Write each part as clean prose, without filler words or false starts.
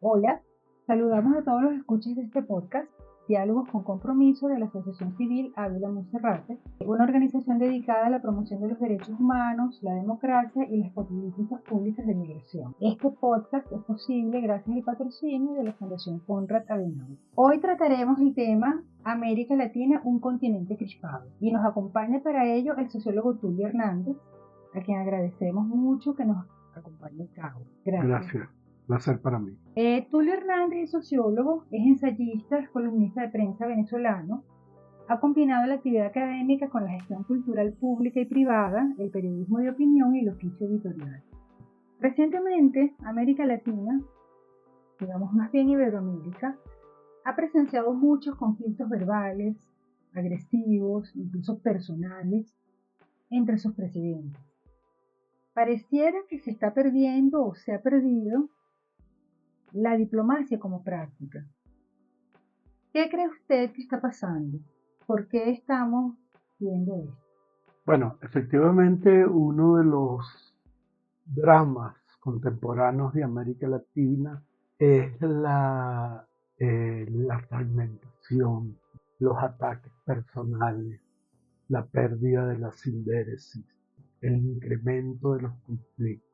Hola, saludamos a todos los escuchas de este podcast, Diálogos con Compromiso de la Asociación Civil Ávila Monserrate, una organización dedicada a la promoción de los derechos humanos, la democracia y las políticas públicas de migración. Este podcast es posible gracias al patrocinio de la Fundación Konrad Adenauer. Hoy trataremos el tema América Latina, un continente crispado, y nos acompaña para ello el sociólogo Tulio Hernández, a quien agradecemos mucho que nos acompañe en Cabo. Gracias. Gracias, placer para mí. Tulio Hernández es sociólogo, es ensayista, es columnista de prensa venezolano, ha combinado la actividad académica con la gestión cultural pública y privada, el periodismo de opinión y el oficio editorial. Recientemente, América Latina, digamos más bien Iberoamérica, ha presenciado muchos conflictos verbales, agresivos, incluso personales, entre sus presidentes. Pareciera que se está perdiendo o se ha perdido la diplomacia como práctica. ¿Qué cree usted que está pasando? ¿Por qué estamos viendo esto? Bueno, efectivamente uno de los dramas contemporáneos de América Latina es la fragmentación, los ataques personales, la pérdida de la sindéresis, el incremento de los conflictos.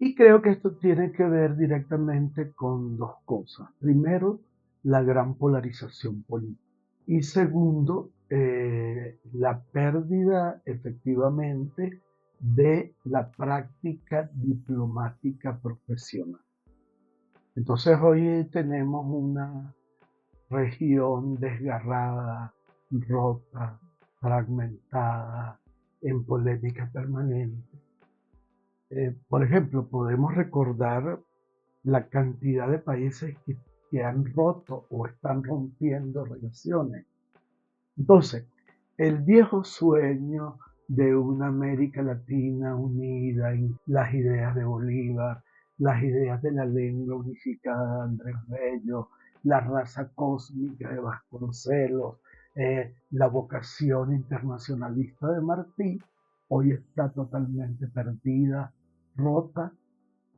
Y creo que esto tiene que ver directamente con dos cosas. Primero, la gran polarización política. Y segundo, la pérdida efectivamente de la práctica diplomática profesional. Entonces hoy tenemos una región desgarrada, rota, fragmentada, en polémica permanente. Por ejemplo, podemos recordar la cantidad de países que han roto o están rompiendo relaciones. Entonces, el viejo sueño de una América Latina unida, las ideas de Bolívar, las ideas de la lengua unificada de Andrés Bello, la raza cósmica de Vasconcelos, la vocación internacionalista de Martí, hoy está totalmente perdida, rota,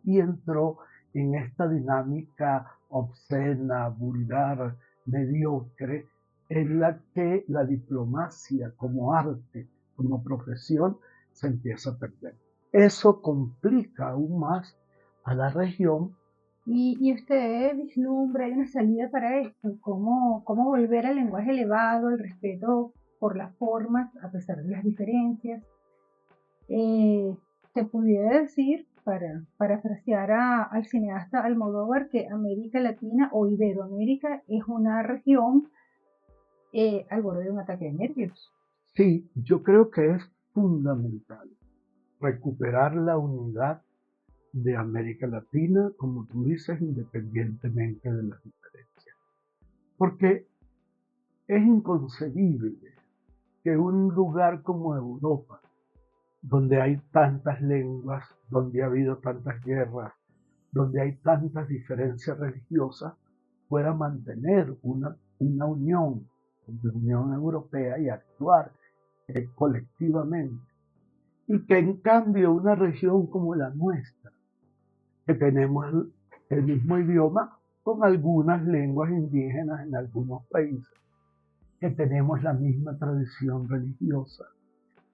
y entró en esta dinámica obscena, vulgar, mediocre, en la que la diplomacia como arte, como profesión, se empieza a perder. Eso complica aún más a la región. ¿Y usted vislumbra, hay una salida para esto? ¿Cómo volver al lenguaje elevado, el respeto por las formas, a pesar de las diferencias? Se pudiera decir, para parafrasear al cineasta Almodóvar, que América Latina o Iberoamérica es una región al borde de un ataque de nervios. Sí, yo creo que es fundamental recuperar la unidad de América Latina, como tú dices, independientemente de las diferencias. Porque es inconcebible que un lugar como Europa, donde hay tantas lenguas, donde ha habido tantas guerras, donde hay tantas diferencias religiosas, pueda mantener una unión con la Unión Europea y actuar colectivamente. Y que en cambio una región como la nuestra, que tenemos el mismo idioma con algunas lenguas indígenas en algunos países, que tenemos la misma tradición religiosa,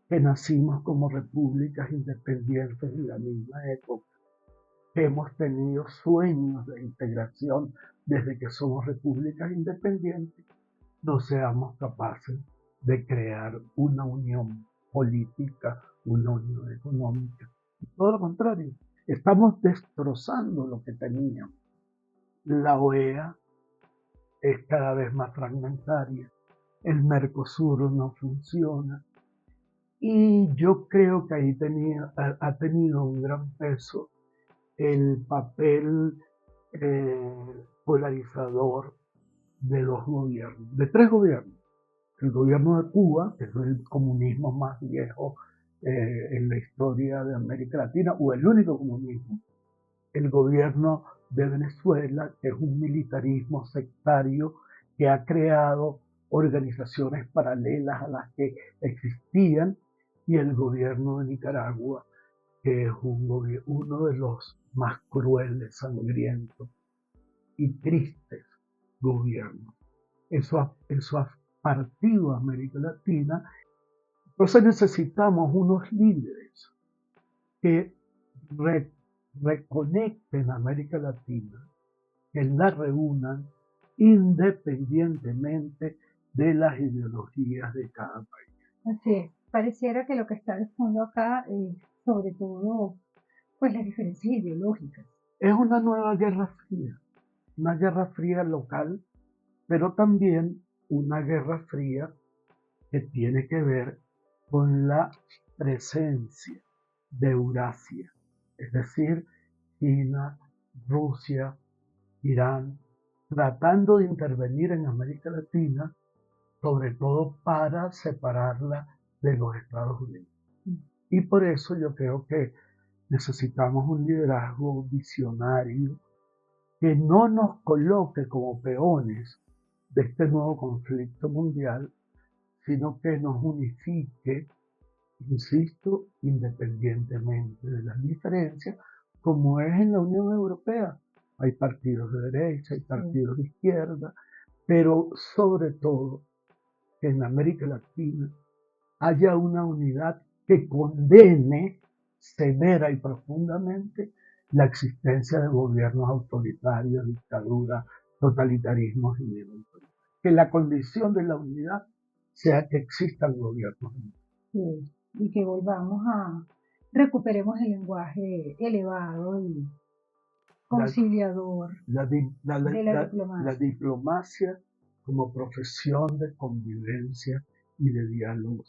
que nacimos como repúblicas independientes en la misma época, que hemos tenido sueños de integración desde que somos repúblicas independientes, no seamos capaces de crear una unión política, una unión económica. Y todo lo contrario, estamos destrozando lo que teníamos. La OEA es cada vez más fragmentaria, el Mercosur no funciona, y yo creo que ahí ha tenido un gran peso el papel polarizador de dos gobiernos, de tres gobiernos. El gobierno de Cuba, que es el comunismo más viejo en la historia de América Latina, o el único comunismo. El gobierno de Venezuela, que es un militarismo sectario que ha creado organizaciones paralelas a las que existían, y el gobierno de Nicaragua, que es uno de los más crueles, sangrientos y tristes gobiernos. Eso ha partido a América Latina. Entonces necesitamos unos líderes que re- reconecten a América Latina, que la reúnan independientemente de las ideologías de cada país. Así es. Pareciera que lo que está de fondo acá es sobre todo pues las diferencias ideológicas. Es una guerra fría local, pero también una guerra fría que tiene que ver con la presencia de Eurasia, es decir, China, Rusia, Irán, tratando de intervenir en América Latina, sobre todo para separarla de los Estados Unidos. Y por eso yo creo que necesitamos un liderazgo visionario que no nos coloque como peones de este nuevo conflicto mundial, sino que nos unifique, insisto, independientemente de las diferencias, como es en la Unión Europea. Hay partidos de derecha, hay partidos de izquierda, pero sobre todo que en América Latina haya una unidad que condene severa y profundamente la existencia de gobiernos autoritarios, dictaduras, totalitarismos y neoautoritarios. Que la condición de la unidad sea que existan gobiernos. Sí, y que volvamos a, recuperemos el lenguaje elevado y La, conciliador la, de la la diplomacia. diplomacia como profesión de convivencia y de diálogo.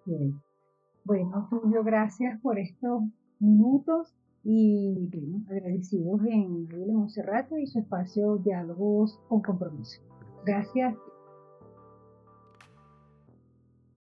Sí. Bueno, Tulio, gracias por estos minutos y bueno, agradecidos en Gabriela Monserrate y su espacio Diálogos con Compromiso. Gracias.